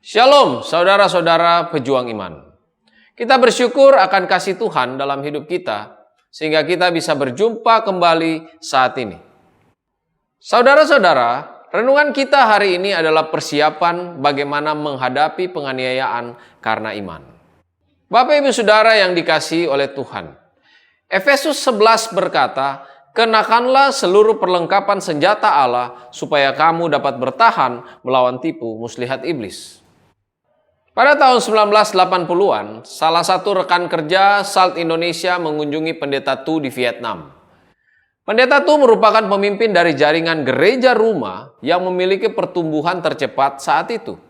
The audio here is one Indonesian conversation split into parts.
Shalom, saudara-saudara pejuang iman. Kita bersyukur akan kasih Tuhan dalam hidup kita, sehingga kita bisa berjumpa kembali saat ini. Saudara-saudara, renungan kita hari ini adalah persiapan bagaimana menghadapi penganiayaan karena iman. Bapak Ibu Saudara yang dikasihi oleh Tuhan, Efesus 11 berkata, "Kenakanlah seluruh perlengkapan senjata Allah supaya kamu dapat bertahan melawan tipu muslihat iblis." Pada tahun 1980-an, salah satu rekan kerja SALT Indonesia mengunjungi Pendeta Tu di Vietnam. Pendeta Tu merupakan pemimpin dari jaringan gereja rumah yang memiliki pertumbuhan tercepat saat itu.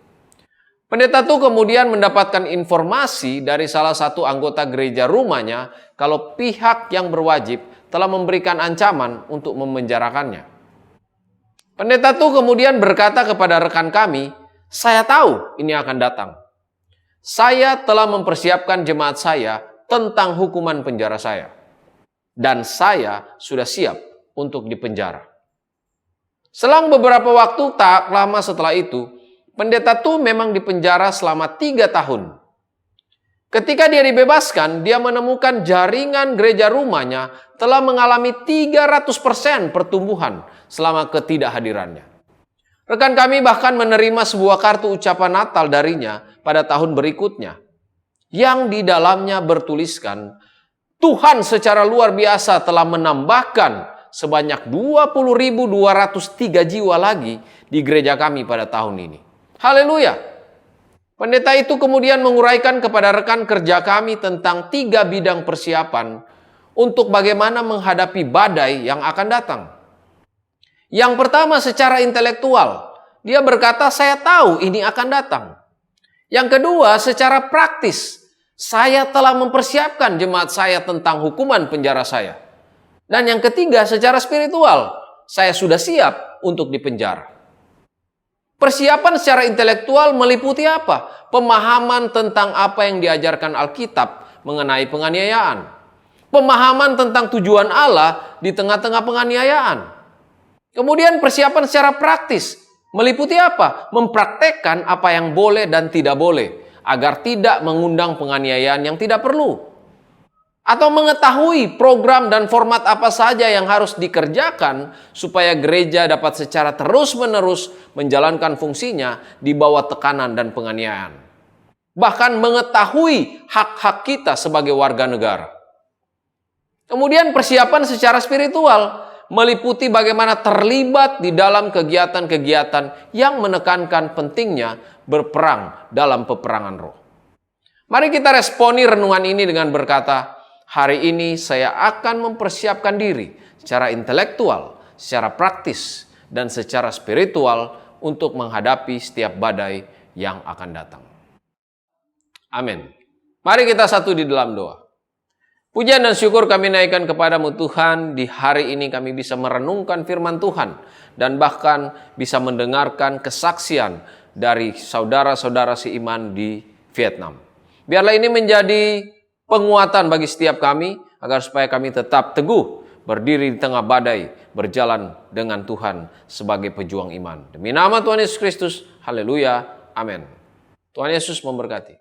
Pendeta Tu kemudian mendapatkan informasi dari salah satu anggota gereja rumahnya kalau pihak yang berwajib telah memberikan ancaman untuk memenjarakannya. Pendeta Tu kemudian berkata kepada rekan kami, "Saya tahu ini akan datang. Saya telah mempersiapkan jemaat saya tentang hukuman penjara saya. Dan saya sudah siap untuk dipenjara." Selang beberapa waktu tak lama setelah itu, Pendeta Tu memang dipenjara selama 3 tahun. Ketika dia dibebaskan, dia menemukan jaringan gereja rumahnya telah mengalami 300% pertumbuhan selama ketidakhadirannya. Rekan kami bahkan menerima sebuah kartu ucapan Natal darinya pada tahun berikutnya, yang di dalamnya bertuliskan, "Tuhan secara luar biasa telah menambahkan sebanyak 20.203 jiwa lagi di gereja kami pada tahun ini." Haleluya! Pendeta itu kemudian menguraikan kepada rekan kerja kami tentang 3 bidang persiapan untuk bagaimana menghadapi badai yang akan datang. Yang pertama, secara intelektual, dia berkata, "Saya tahu ini akan datang." Yang kedua, secara praktis, "Saya telah mempersiapkan jemaat saya tentang hukuman penjara saya." Dan yang ketiga, secara spiritual, "Saya sudah siap untuk dipenjara." Persiapan secara intelektual meliputi apa? Pemahaman tentang apa yang diajarkan Alkitab mengenai penganiayaan. Pemahaman tentang tujuan Allah di tengah-tengah penganiayaan. Kemudian persiapan secara praktis meliputi apa? Mempraktekkan apa yang boleh dan tidak boleh agar tidak mengundang penganiayaan yang tidak perlu. Atau mengetahui program dan format apa saja yang harus dikerjakan supaya gereja dapat secara terus-menerus menjalankan fungsinya di bawah tekanan dan penganiayaan. Bahkan mengetahui hak-hak kita sebagai warga negara. Kemudian persiapan secara spiritual meliputi bagaimana terlibat di dalam kegiatan-kegiatan yang menekankan pentingnya berperang dalam peperangan roh. Mari kita responi renungan ini dengan berkata, "Hari ini saya akan mempersiapkan diri secara intelektual, secara praktis, dan secara spiritual untuk menghadapi setiap badai yang akan datang." Amin. Mari kita satu di dalam doa. Pujian dan syukur kami naikkan kepadamu Tuhan, di hari ini kami bisa merenungkan firman Tuhan dan bahkan bisa mendengarkan kesaksian dari saudara-saudara seiman di Vietnam. Biarlah ini menjadi penguatan bagi setiap kami agar supaya kami tetap teguh berdiri di tengah badai, berjalan dengan Tuhan sebagai pejuang iman. Demi nama Tuhan Yesus Kristus, haleluya, amin. Tuhan Yesus memberkati.